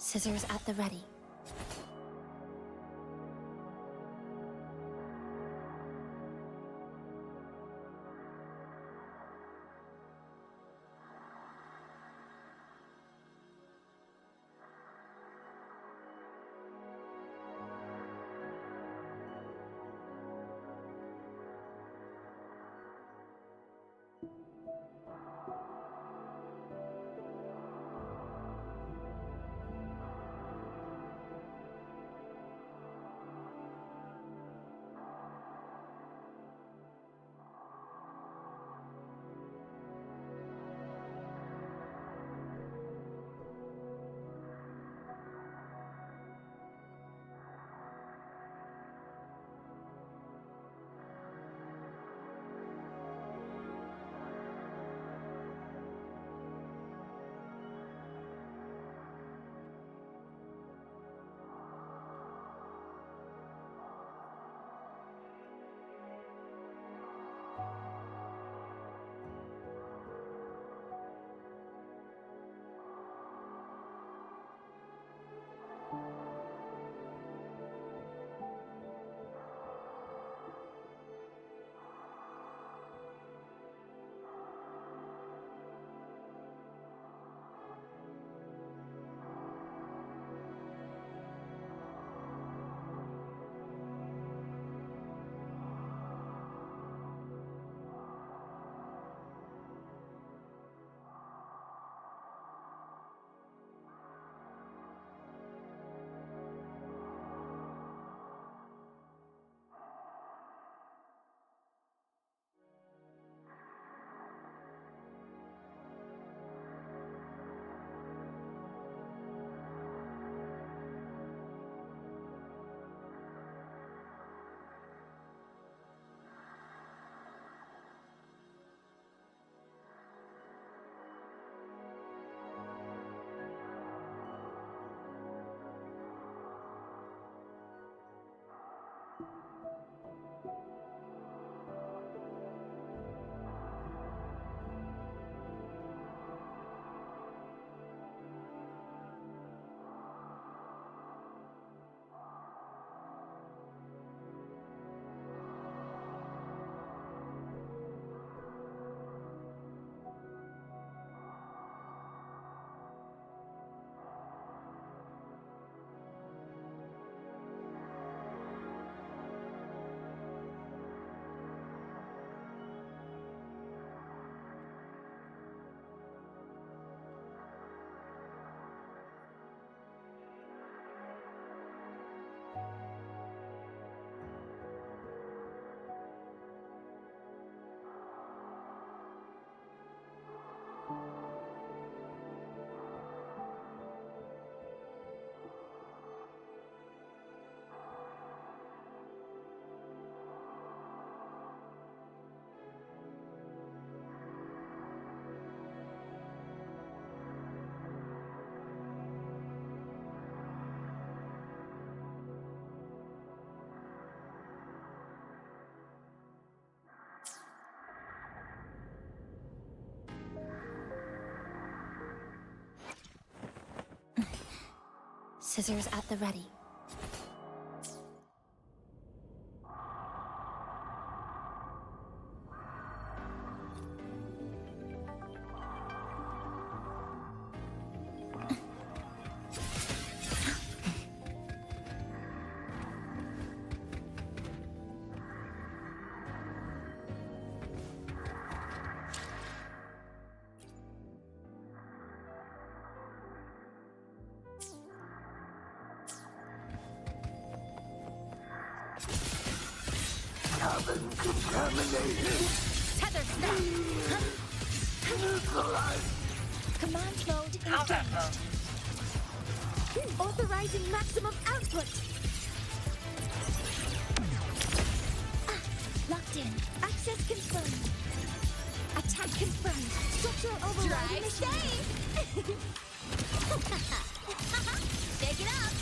Scissors at the ready. Scissors at the ready. Cabin contaminated. Tether snap! Neutralized. Command mode Combat engaged. mode. Authorizing maximum output. Locked in. Access confirmed. Attack confirmed. Structural override initiated. Take it up.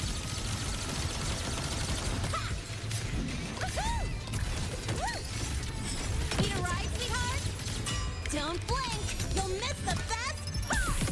Woohoo! Need a ride, sweetheart? Don't blink. You'll miss the best part.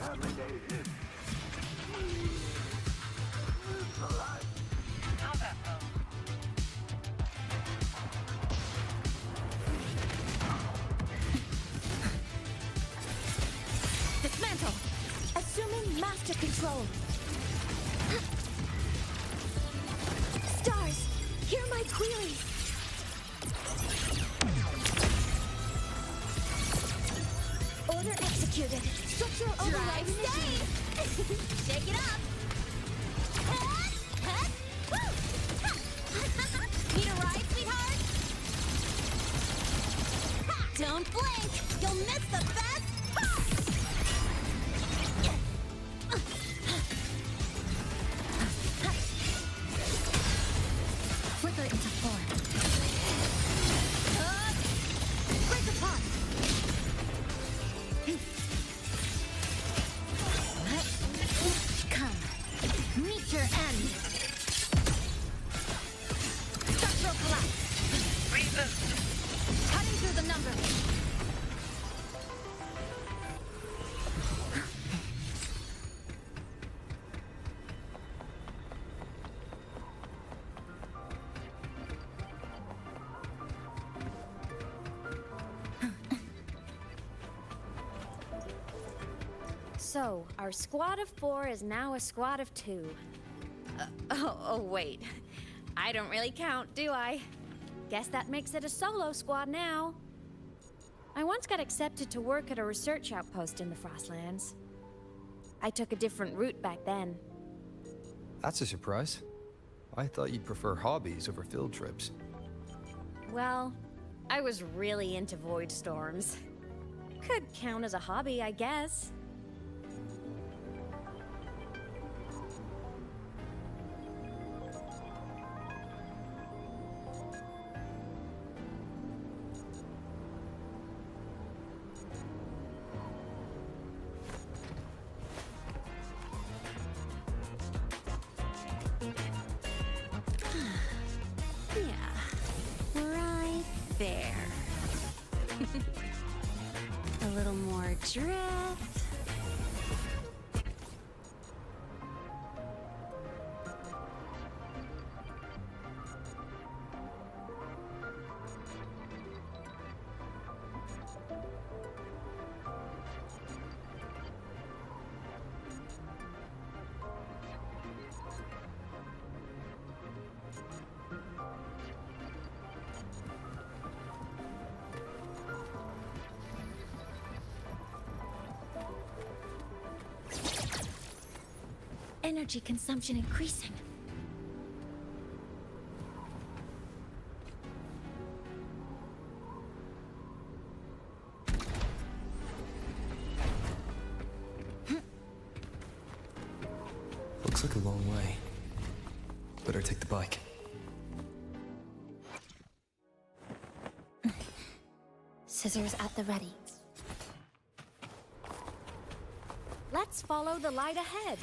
contaminated. Combat mode. Dismantle! Assuming master control. Stars, hear my queries. Order executed. Structural override initiated. Shake it up. Need a ride, sweetheart? Don't blink. You'll miss the best part. Flicker into form. Break apart. Come. Meet your end. Structural collapse. Reboot. Cutting through the numbers. So, our squad of 4 is now a squad of 2. Oh, wait. I don't really count, do I? Guess that makes it a solo squad now. I once got accepted to work at a research outpost in the Frostlands. I took a different route back then. That's a surprise. I thought you'd prefer hobbies over field trips. Well, I was really into void storms. Could count as a hobby, I guess. There. A little more drift. Energy consumption increasing. Looks like a long way. Better take the bike. Scissors at the ready. Let's follow the light ahead.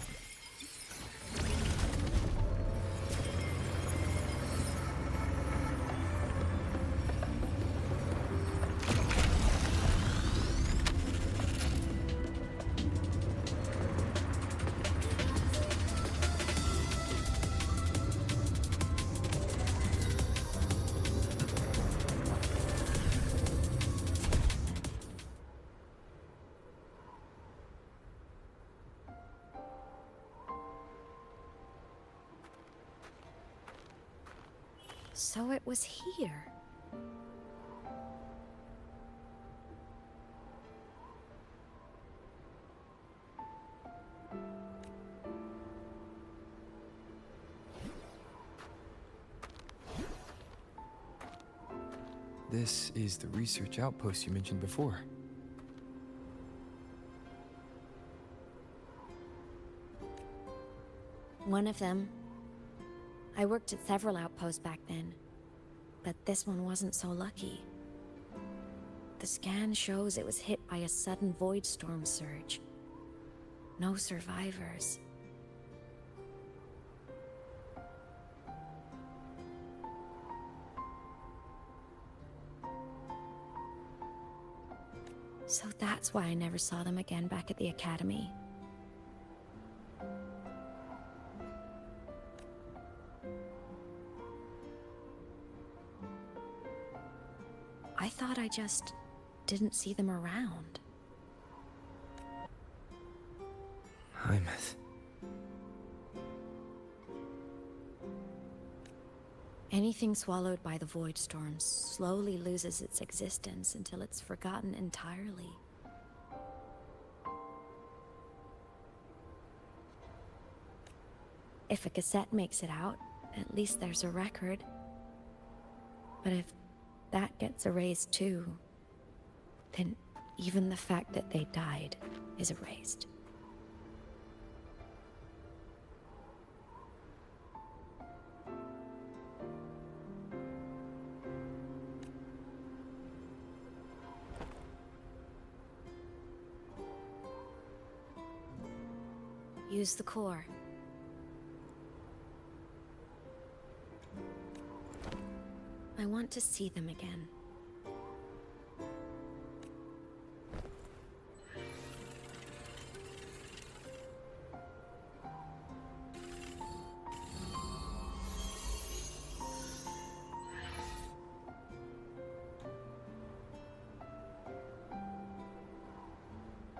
So it was here. This is the research outpost you mentioned before. One of them. I worked at several outposts back then, but this one wasn't so lucky. The scan shows it was hit by a sudden void storm surge. No survivors. So that's why I never saw them again back at the academy. I thought I just didn't see them around. Aemeath. Anything swallowed by the void storm slowly loses its existence until it's forgotten entirely. If a cassette makes it out, at least there's a record. But if that gets erased too, then even the fact that they died is erased. Use the core. I want to see them again.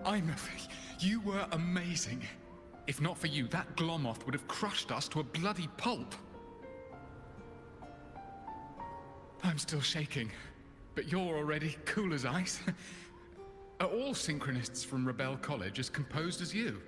Aemeath, you were amazing. If not for you, that Glomoth would have crushed us to a bloody pulp. I'm still shaking, but you're already cool as ice. Are all synchronists from Rebel College as composed as you?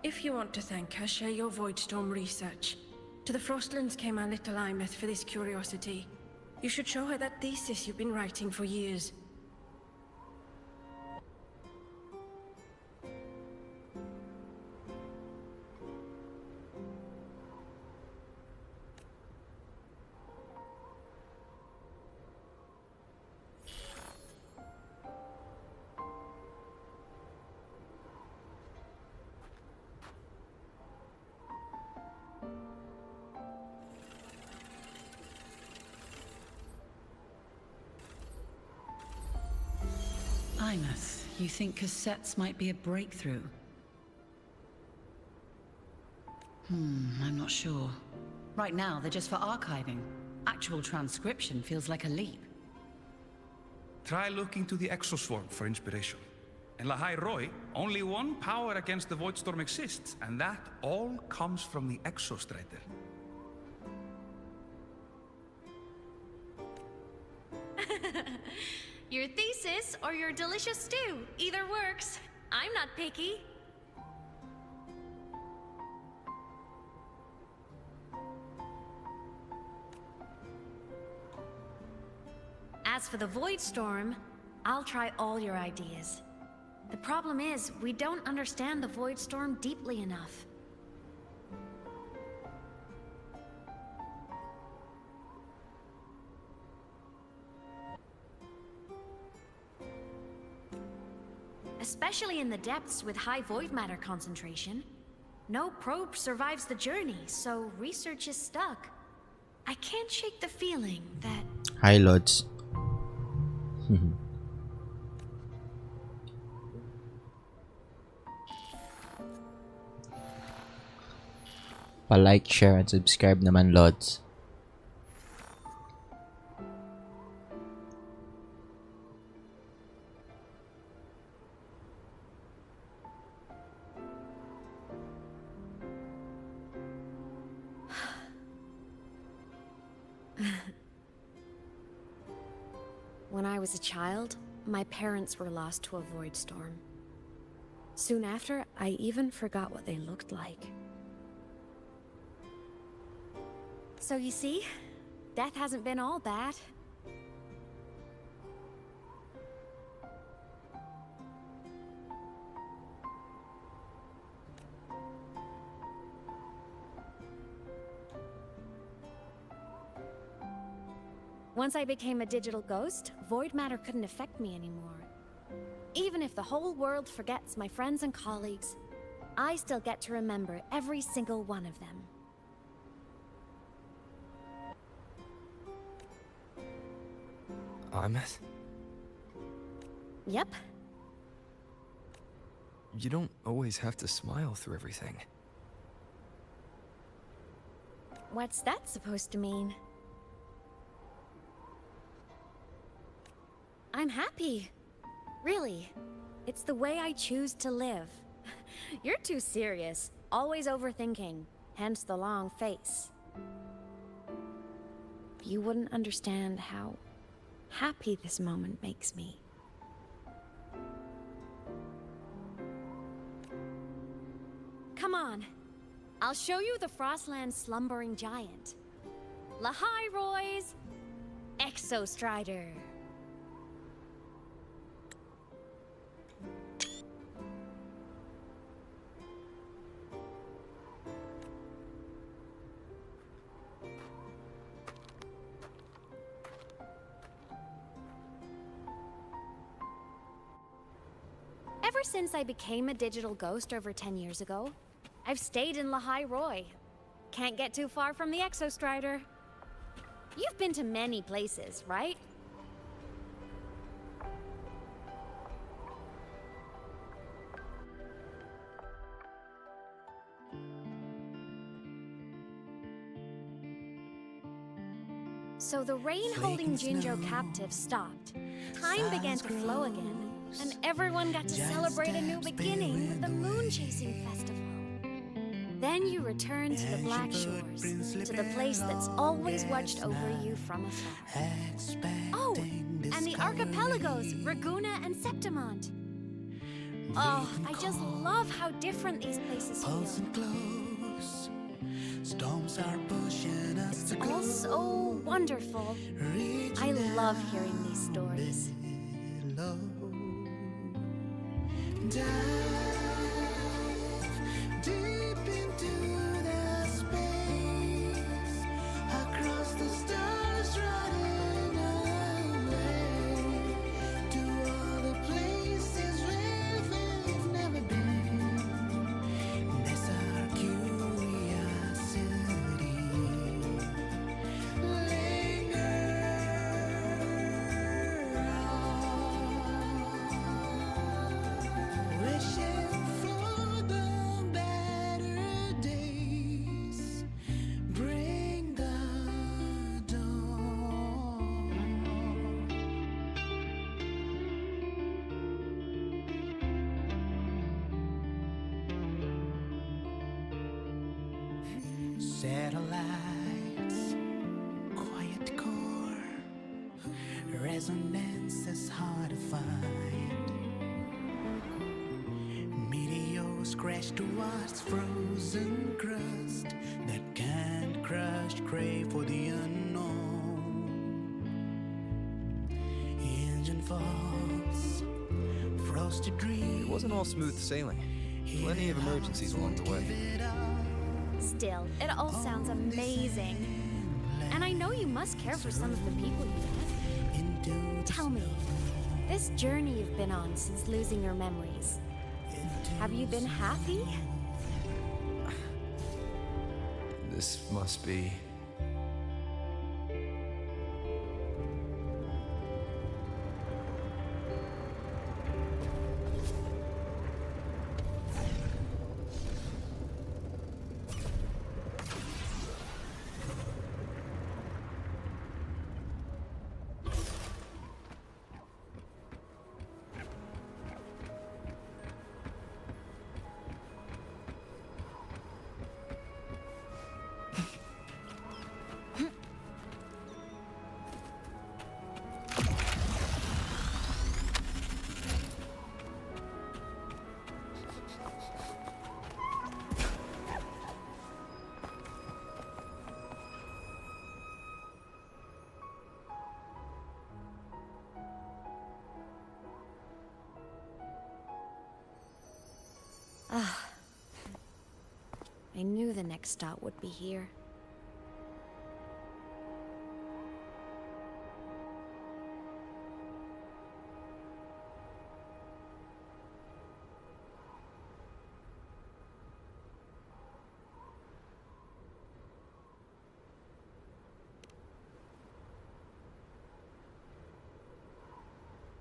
If you want to thank her, share your Voidstorm research. To the Frostlands came our little Aemeath for this curiosity. You should show her that thesis you've been writing for years. Aemeath, you think cassettes might be a breakthrough? I'm not sure. Right now, they're just for archiving. Actual transcription feels like a leap. Try looking to the exoswarm for inspiration. In Lahai Roi, only one power against the Voidstorm exists, and that all comes from the exostrator. Your thesis or your delicious stew, either works. I'm not picky. As for the Voidstorm, I'll try all your ideas. The problem is, we don't understand the Voidstorm deeply enough. Especially in the depths with high void matter concentration. No probe survives the journey, so research is stuck. I can't shake the feeling that... Hi, Lords. Pa-like, share, and subscribe naman, Lords. When I was a child, my parents were lost to a void storm. Soon after, I even forgot what they looked like. So you see, death hasn't been all bad. Once I became a digital ghost, void matter couldn't affect me anymore. Even if the whole world forgets my friends and colleagues, I still get to remember every single one of them. Aemeath? Yep. You don't always have to smile through everything. What's that supposed to mean? I'm happy. Really. It's the way I choose to live. You're too serious. Always overthinking. Hence the long face. You wouldn't understand how happy this moment makes me. Come on. I'll show you the Frostland's slumbering giant. Lahai Roy's Exostrider. Ever since I became a digital ghost over 10 years ago, I've stayed in Lahai Roy. Can't get too far from the Exostrider. You've been to many places, right? So the rain holding Jinjo captive stopped. Time began to flow again, and everyone got to celebrate a new beginning with the Moon Chasing Festival. Then you returned to the Black Shores, to the place that's always watched over you from afar. Oh, and the archipelagos, Raguna and Septimont. Oh, I just love how different these places feel. It's all so wonderful. I love hearing these stories. Satellites, quiet core, resonance is hard to find. Meteors crash towards frozen crust that can't crush, crave for the unknown. Engine faults, frosted dreams. It wasn't all smooth sailing. Plenty of emergencies along the way. Still, it all sounds amazing. And I know you must care for some of the people you met. Tell me, this journey you've been on since losing your memories, have you been happy? This must be... I knew the next stop would be here.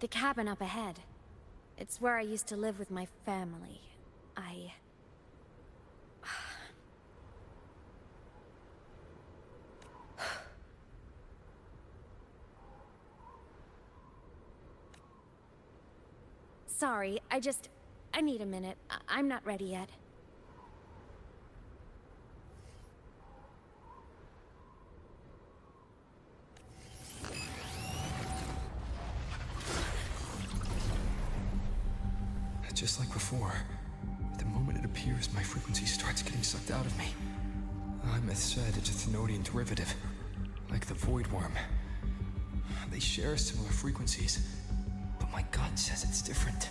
The cabin up ahead. It's where I used to live with my family. Sorry, I need a minute. I'm not ready yet. Just like before, the moment it appears, my frequency starts getting sucked out of me. Aemeath said it's a Thenodian derivative, like the Void Worm. They share similar frequencies, but my gut says it's different.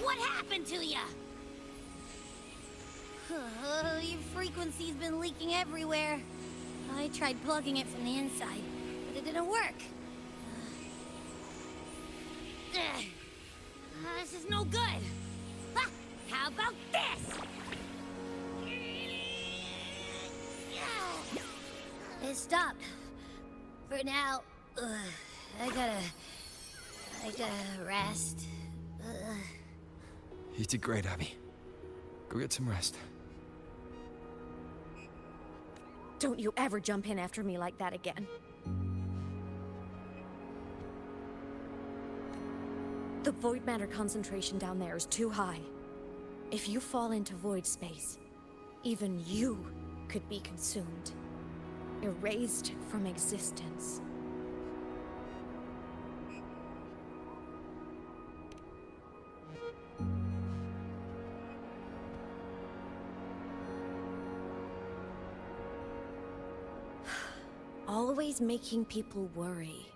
What happened to ya? Your frequency's been leaking everywhere. I tried plugging it from the inside, but it didn't work. This is no good. Ha! How about this? It stopped. For now. I gotta rest. You did great, Abby. Go get some rest. Don't you ever jump in after me like that again. The void matter concentration down there is too high. If you fall into void space, even you could be consumed. Erased from existence. Always making people worry.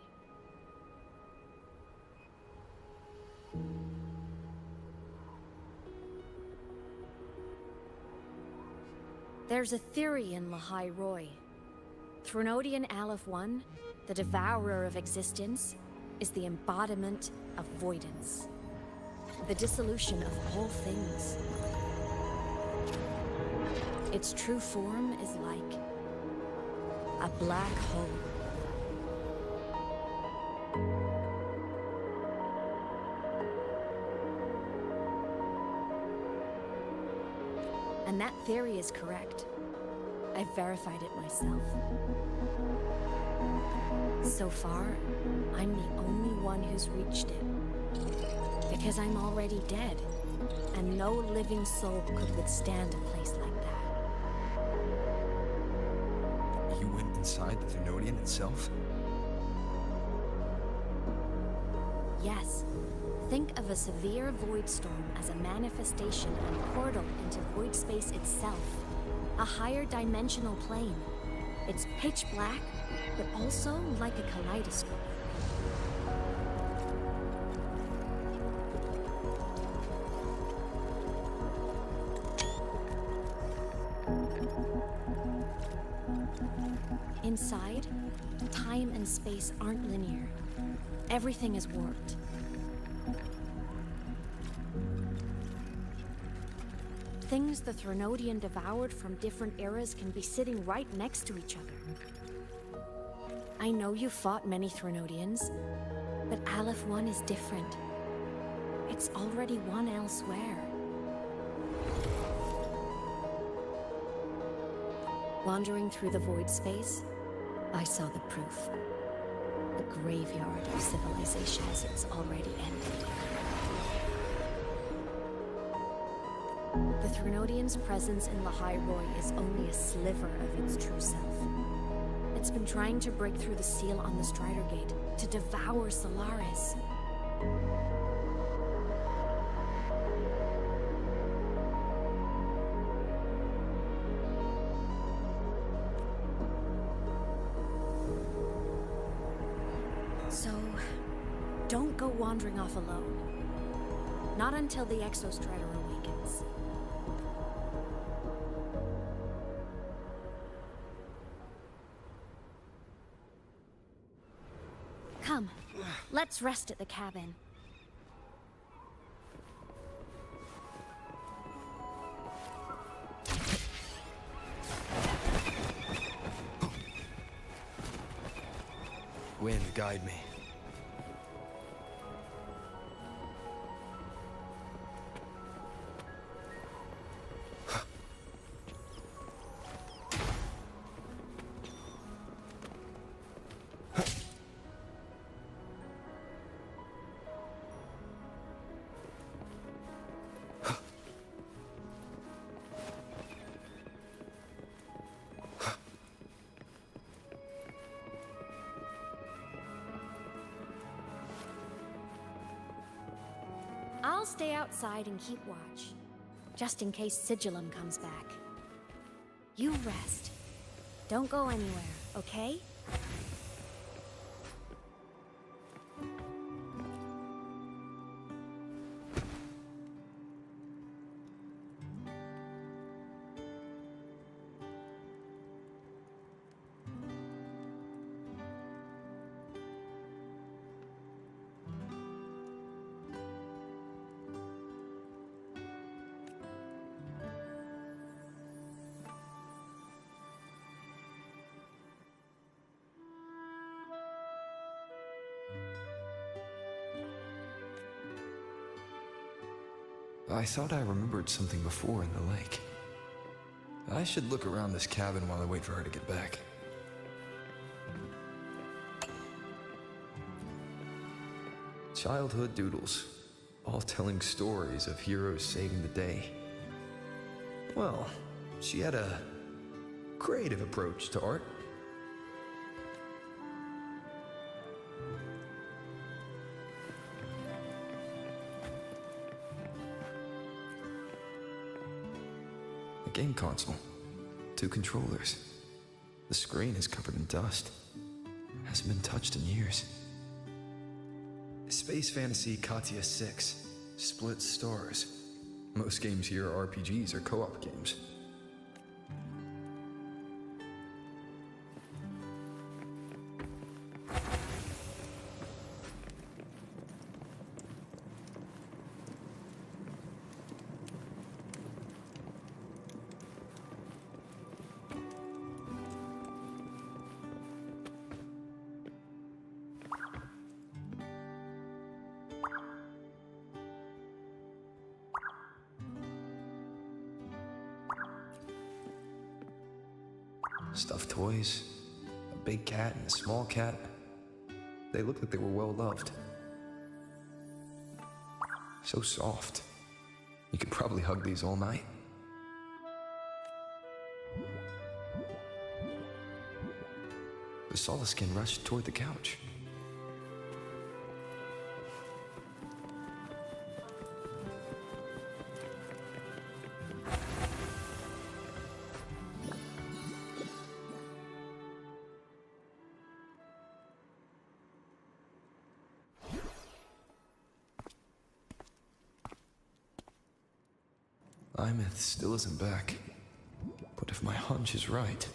There's a theory in Lahai Roy. Thenodian Aleph 1, the devourer of existence, is the embodiment of voidance. The dissolution of all things. Its true form is like a black hole. And that theory is correct. I've verified it myself. So far, I'm the only one who's reached it. Because I'm already dead, and no living soul could withstand a place like that. You went inside the Thenodian itself? Yes. Think of a severe void storm as a manifestation and portal into void space itself. A higher dimensional plane. It's pitch black, but also like a kaleidoscope. Inside, time and space aren't linear. Everything is warped. Things the Threnodian devoured from different eras can be sitting right next to each other. I know you fought many Threnodians, but Aleph 1 is different. It's already won elsewhere. Wandering through the void space, I saw the proof. The graveyard of civilizations it's already ended. The Threnodian's presence in Lahai Roi is only a sliver of its true self. It's been trying to break through the seal on the Strider Gate to devour Solaris. So, don't go wandering off alone. Not until the Exostrider awakens. Come, let's rest at the cabin. Wind, guide me. I'll stay outside and keep watch, just in case Sigillum comes back. You rest. Don't go anywhere, okay? I thought I remembered something before in the lake. I should look around this cabin while I wait for her to get back. Childhood doodles, all telling stories of heroes saving the day. Well, she had a creative approach to art. Game console. 2 controllers. The screen is covered in dust. Hasn't been touched in years. Space Fantasy Katia 6. Split stars. Most games here are RPGs or co-op games. Stuffed toys, a big cat and a small cat. They looked like they were well loved. So soft. You could probably hug these all night. The Solaskin rushed toward the couch. Aemeath still isn't back. But if my hunch is right...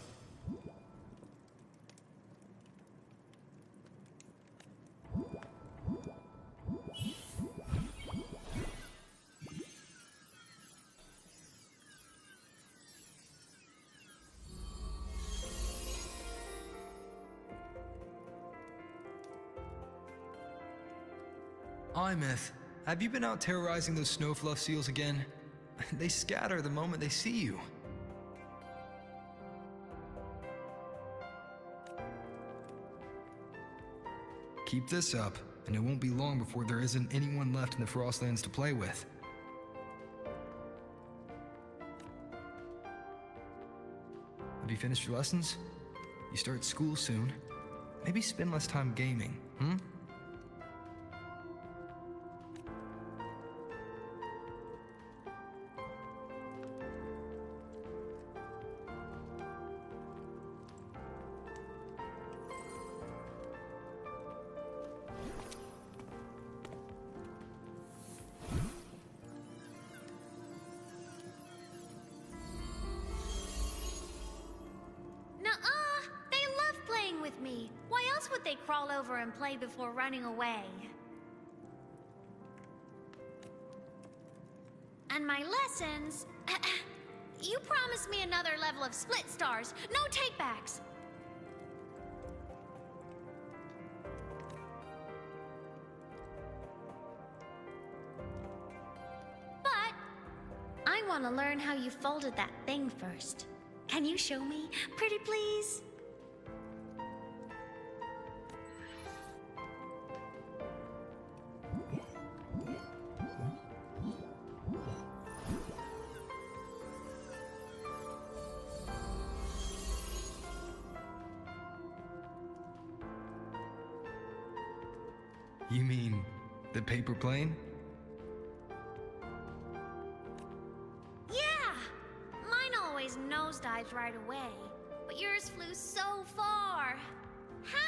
Aemeath, have you been out terrorizing those snowfluff seals again? They scatter the moment they see you. Keep this up, and it won't be long before there isn't anyone left in the Frostlands to play with. Have you finished your lessons? You start school soon. Maybe spend less time gaming, hmm? Nuh-uh! They love playing with me. Why else would they crawl over and play before running away? And my lessons... You promised me another level of split stars. No takebacks. But I want to learn how you folded that thing first. Can you show me, pretty please? You mean the paper plane? Yeah! Mine always nosedives right away, but yours flew so far. How?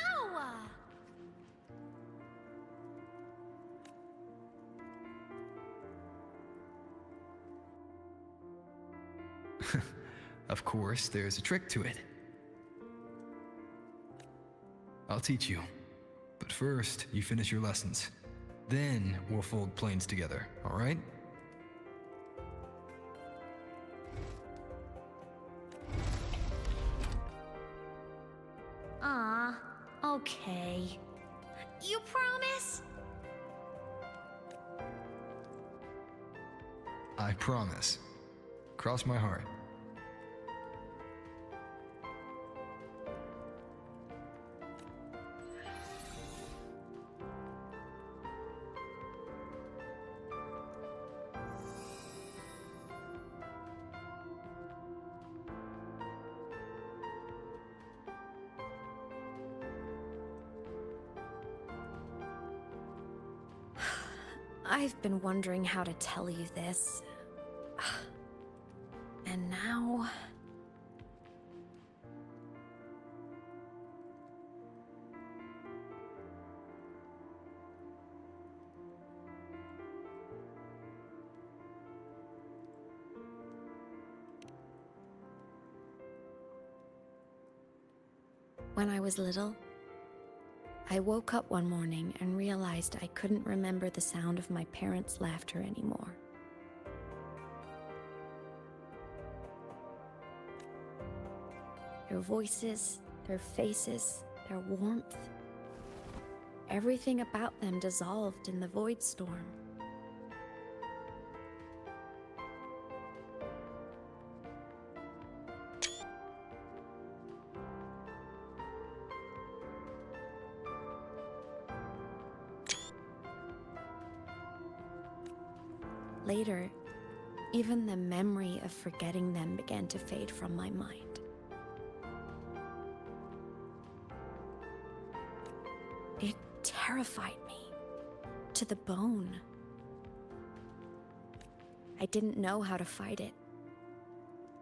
Of course, there's a trick to it. I'll teach you. But first, you finish your lessons. Then we'll fold planes together, all right? Okay. You promise? I promise. Cross my heart. I've been wondering how to tell you this. And now... When I was little, I woke up one morning and realized I couldn't remember the sound of my parents' laughter anymore. Their voices, their faces, their warmth. Everything about them dissolved in the void storm. Later, even the memory of forgetting them began to fade from my mind. It terrified me to the bone. I didn't know how to fight it.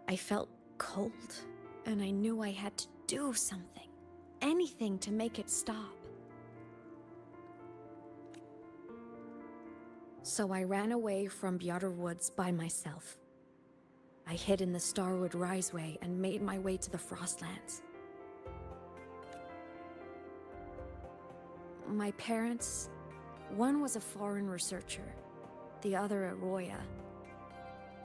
I felt cold, and I knew I had to do something, anything to make it stop. So I ran away from Bjotr Woods by myself. I hid in the Starwood Riseway and made my way to the Frostlands. My parents, one was a foreign researcher, the other a Roya.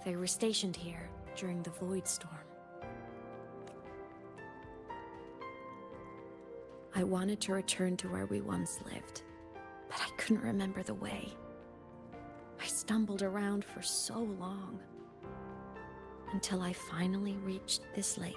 They were stationed here during the Void Storm. I wanted to return to where we once lived, but I couldn't remember the way. I stumbled around for so long, until I finally reached this lake.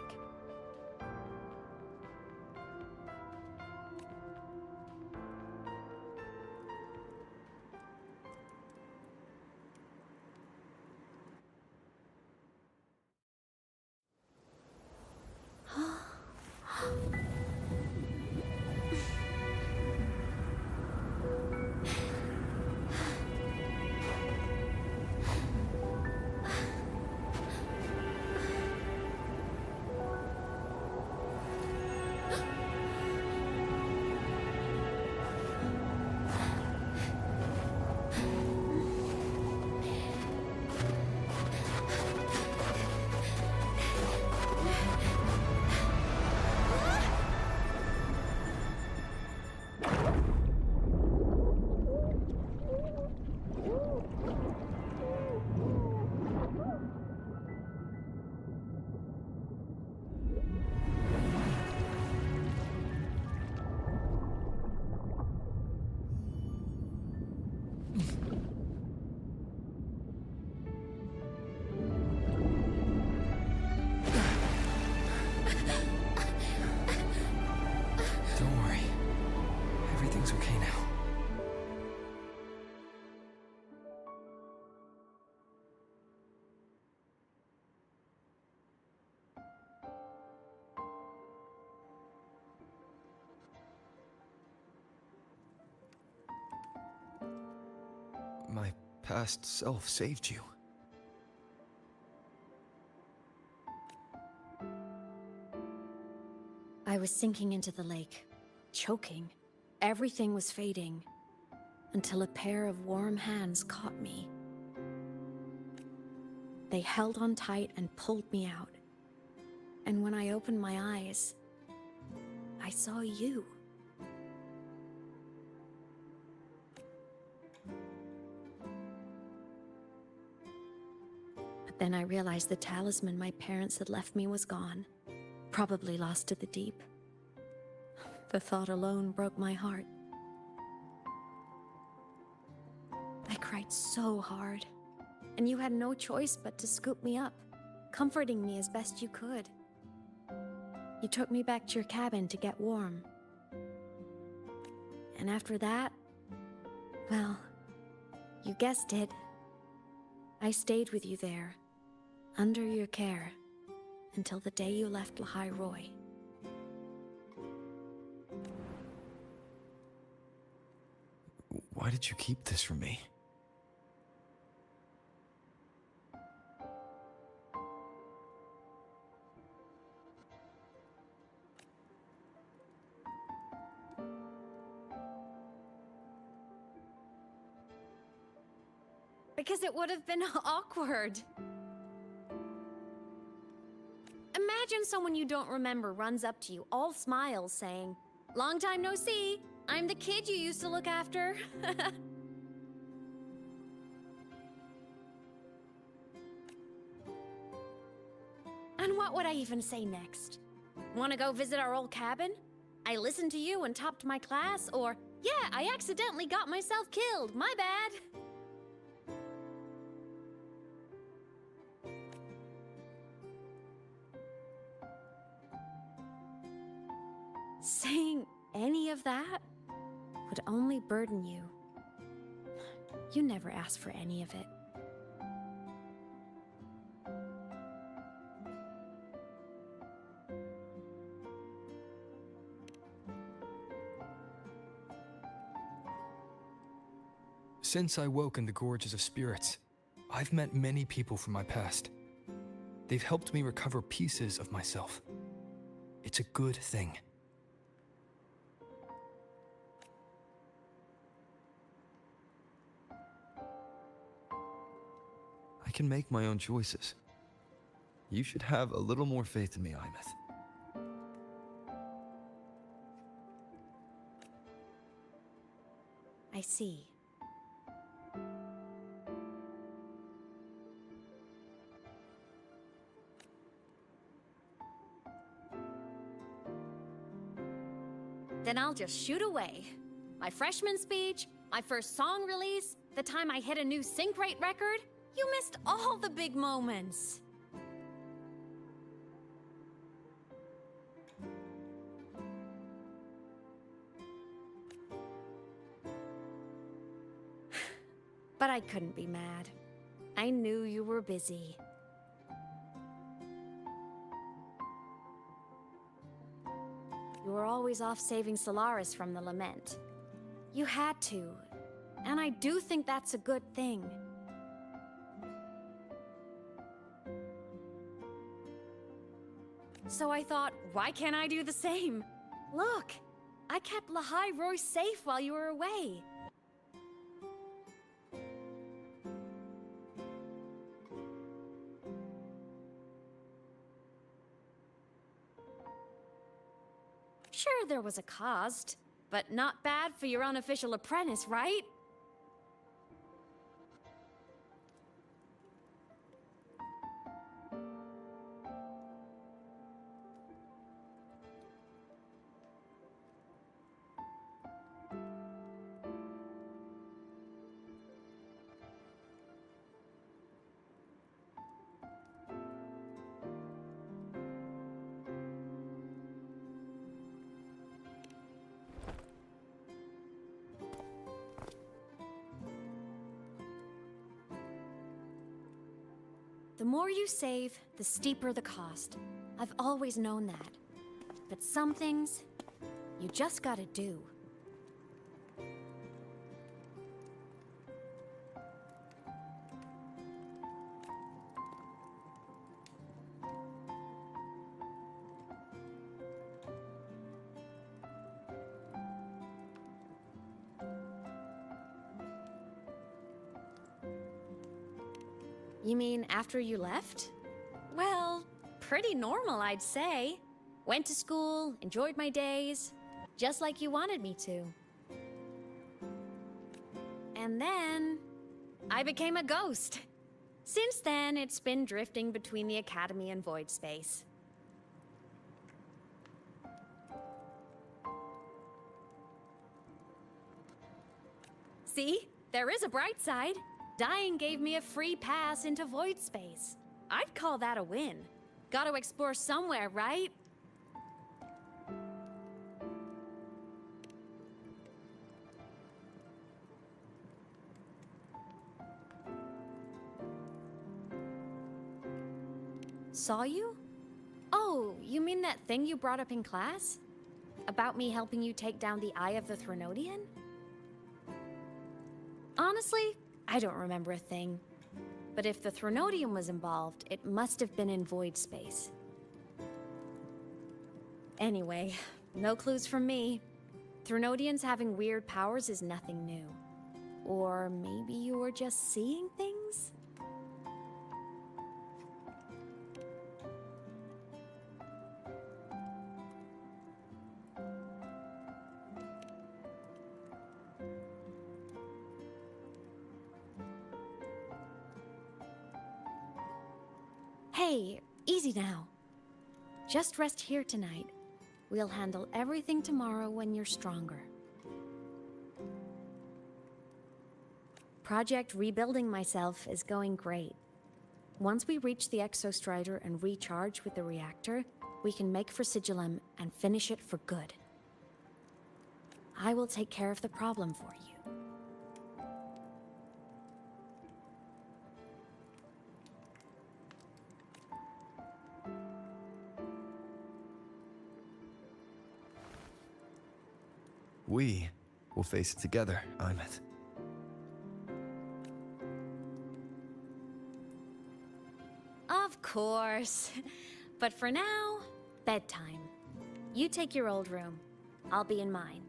Don't worry. Everything's okay now. My past self saved you. I was sinking into the lake, choking. Everything was fading, until a pair of warm hands caught me. They held on tight and pulled me out. And when I opened my eyes, I saw you. But then I realized the talisman my parents had left me was gone. Probably lost to the deep. The thought alone broke my heart. I cried so hard, and you had no choice but to scoop me up, comforting me as best you could. You took me back to your cabin to get warm. And after that, well, you guessed it. I stayed with you there, under your care, until the day you left Lahai Roy. Why did you keep this from me? Because it would have been awkward. Imagine someone you don't remember runs up to you, all smiles, saying, "Long time no see. I'm the kid you used to look after." And what would I even say next? Want to go visit our old cabin? I listened to you and topped my class, or, yeah, I accidentally got myself killed. My bad. Saying any of that would only burden you. You never asked for any of it. Since I woke in the Gorges of Spirits, I've met many people from my past. They've helped me recover pieces of myself. It's a good thing. I can make my own choices. You should have a little more faith in me, Aemeath. I see. Then I'll just shoot away. My freshman speech, My first song release, the time I hit a new sync rate record. You missed all the big moments. But I couldn't be mad. I knew you were busy. You were always off saving Solaris from the lament. You had to, and I do think that's a good thing. So I thought, why can't I do the same? Look, I kept Lahai Roy safe while you were away. Sure, there was a cost, but not bad for your unofficial apprentice, right? The more you save, the steeper the cost. I've always known that. But some things, you just gotta do. You mean after you left? Well, pretty normal, I'd say. Went to school, enjoyed my days, just like you wanted me to. And then, I became a ghost. Since then, it's been drifting between the Academy and Void Space. See? There is a bright side. Dying gave me a free pass into Void Space. I'd call that a win. Gotta explore somewhere, right? Saw you? Oh, you mean that thing you brought up in class? About me helping you take down the Eye of the Threnodian? Honestly, I don't remember a thing. But if the Threnodian was involved, it must have been in Void Space. Anyway, no clues from me. Threnodians having weird powers is nothing new. Or maybe you were just seeing things? Hey, easy now. Just rest here tonight. We'll handle everything tomorrow when you're stronger. Project Rebuilding Myself is going great. Once we reach the Exostrider and recharge with the reactor, we can make for Sigillum and finish it for good. I will take care of the problem for you. We will face it together, Aemeath. Of course. But for now, bedtime. You take your old room. I'll be in mine.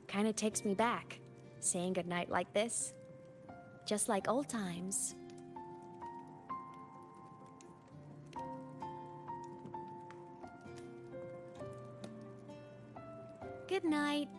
Kinda takes me back, saying goodnight like this. Just like old times. Good night.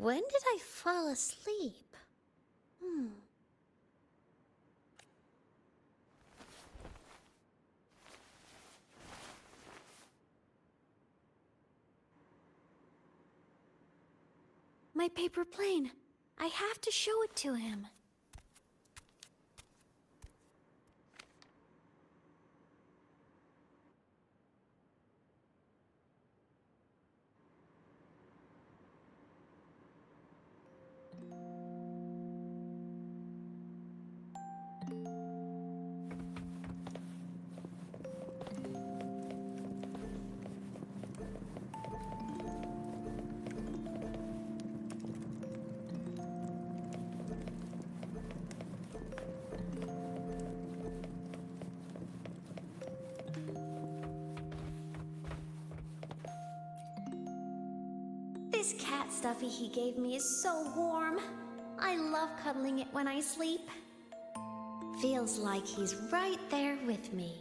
When did I fall asleep? My paper plane. I have to show it to him. This cat stuffy he gave me is so warm. I love cuddling it when I sleep. Feels like he's right there with me.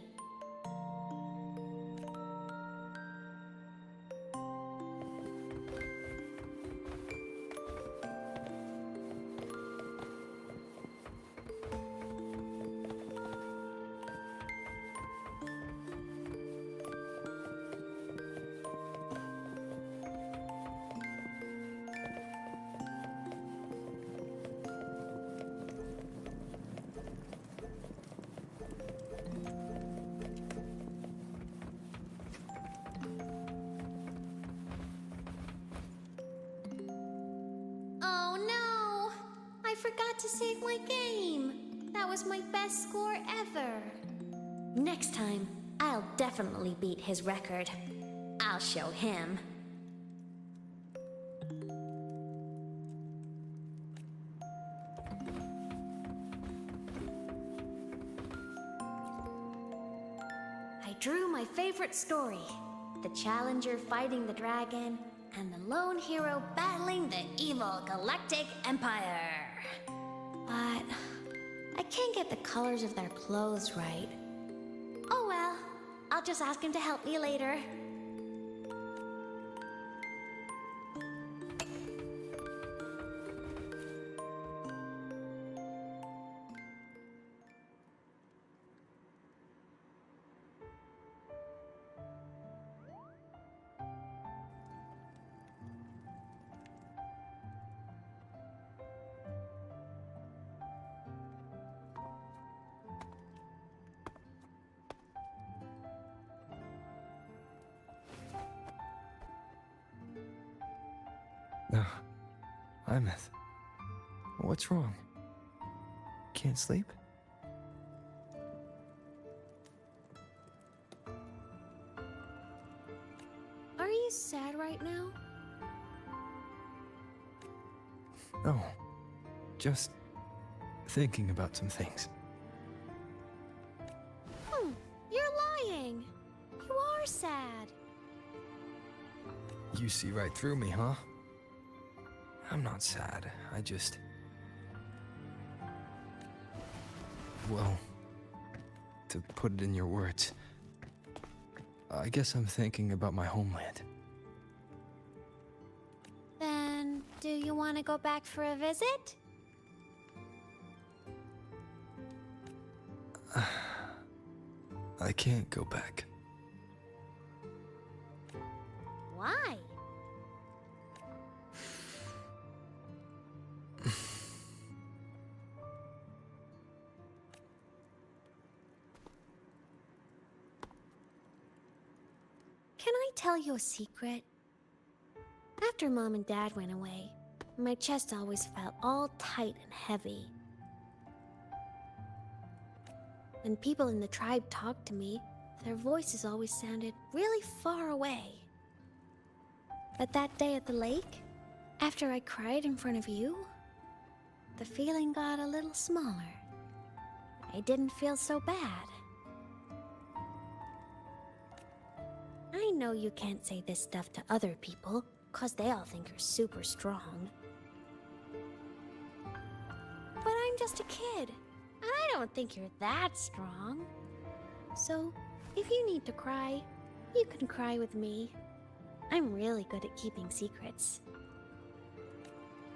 Oh no! I forgot to save my game. That was my best score ever. Next time, I'll definitely beat his record. I'll show him. I drew my favorite story. The Challenger fighting the dragon, and the lone hero battling the evil Galactic Empire. But I can't get the colors of their clothes right. Oh well, I'll just ask him to help me later. Aemeath. What's wrong? Can't sleep? Are you sad right now? No. Just thinking about some things. You're lying. You are sad. You see right through me, huh? I'm not sad. I just... Well, to put it in your words, I guess I'm thinking about my homeland. Then, do you want to go back for a visit? I can't go back. Why? Can I tell you a secret? After Mom and Dad went away, my chest always felt all tight and heavy. When people in the tribe talked to me, their voices always sounded really far away. But that day at the lake, after I cried in front of you, the feeling got a little smaller. I didn't feel so bad. I know you can't say this stuff to other people, 'cause they all think you're super strong. But I'm just a kid, and I don't think you're that strong. So, if you need to cry, you can cry with me. I'm really good at keeping secrets.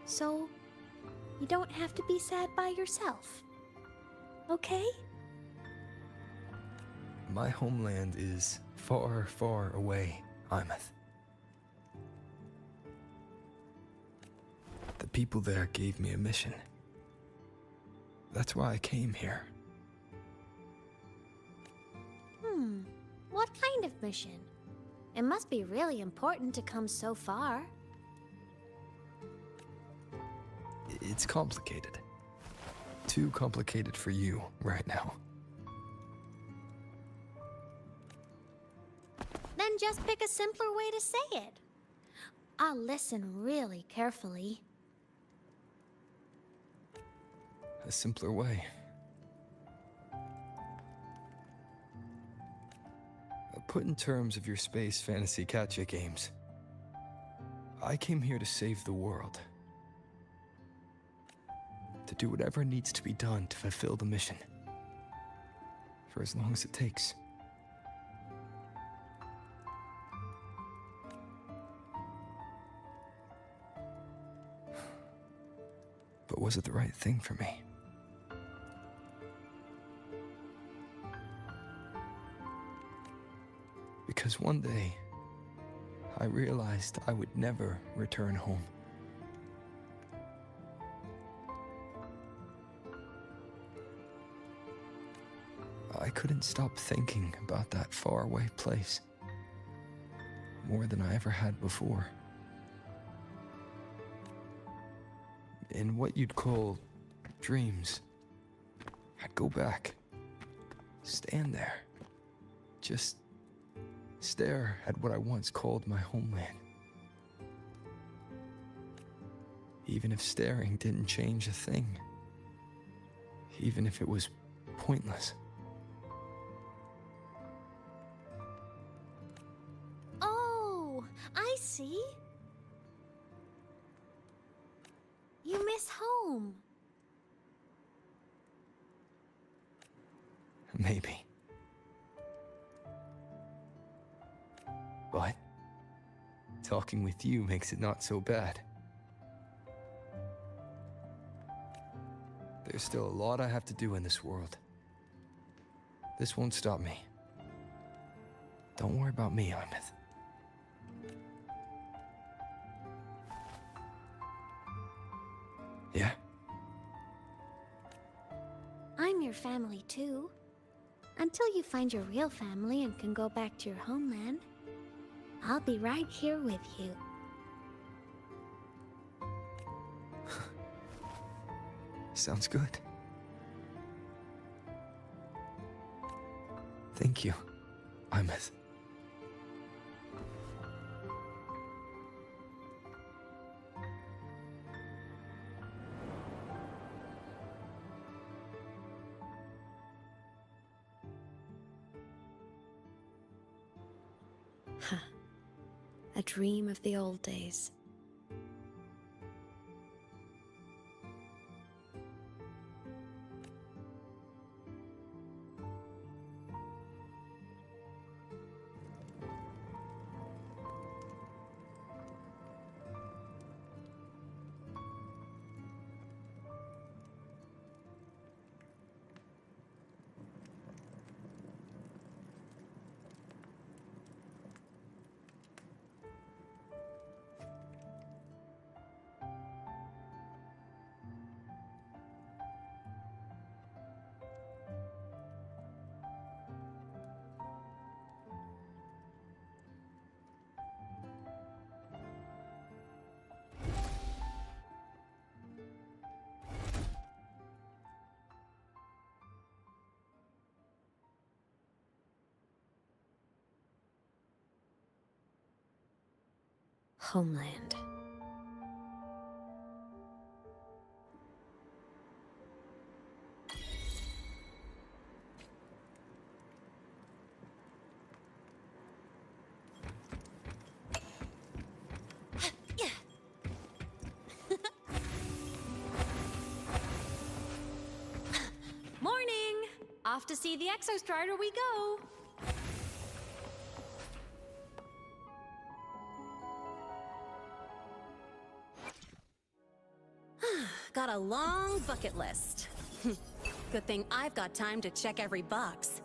So, you don't have to be sad by yourself. Okay? My homeland is far, far away, Aemeath. The people there gave me a mission. That's why I came here. What kind of mission? It must be really important to come so far. It's complicated. Too complicated for you right now. Then just pick a simpler way to say it. I'll listen really carefully. A simpler way. Put in terms of your space fantasy catch games, I came here to save the world. To do whatever needs to be done to fulfill the mission. For as long as it takes. But was it the right thing for me? Because one day, I realized I would never return home. I couldn't stop thinking about that faraway place. More than I ever had before. In what you'd call dreams, I'd go back, stand there, just stare at what I once called my homeland. Even if staring didn't change a thing. Even if it was pointless. Oh, I see. You miss home. Maybe. But talking with you makes it not so bad. There's still a lot I have to do in this world. This won't stop me. Don't worry about me, Aemeath. Yeah? I'm your family too. Until you find your real family and can go back to your homeland, I'll be right here with you. Sounds good. Thank you, Aemeath. A dream of the old days. Homeland. Morning! Off to see the Exostrider we go! a long bucket list. Good thing I've got time to check every box.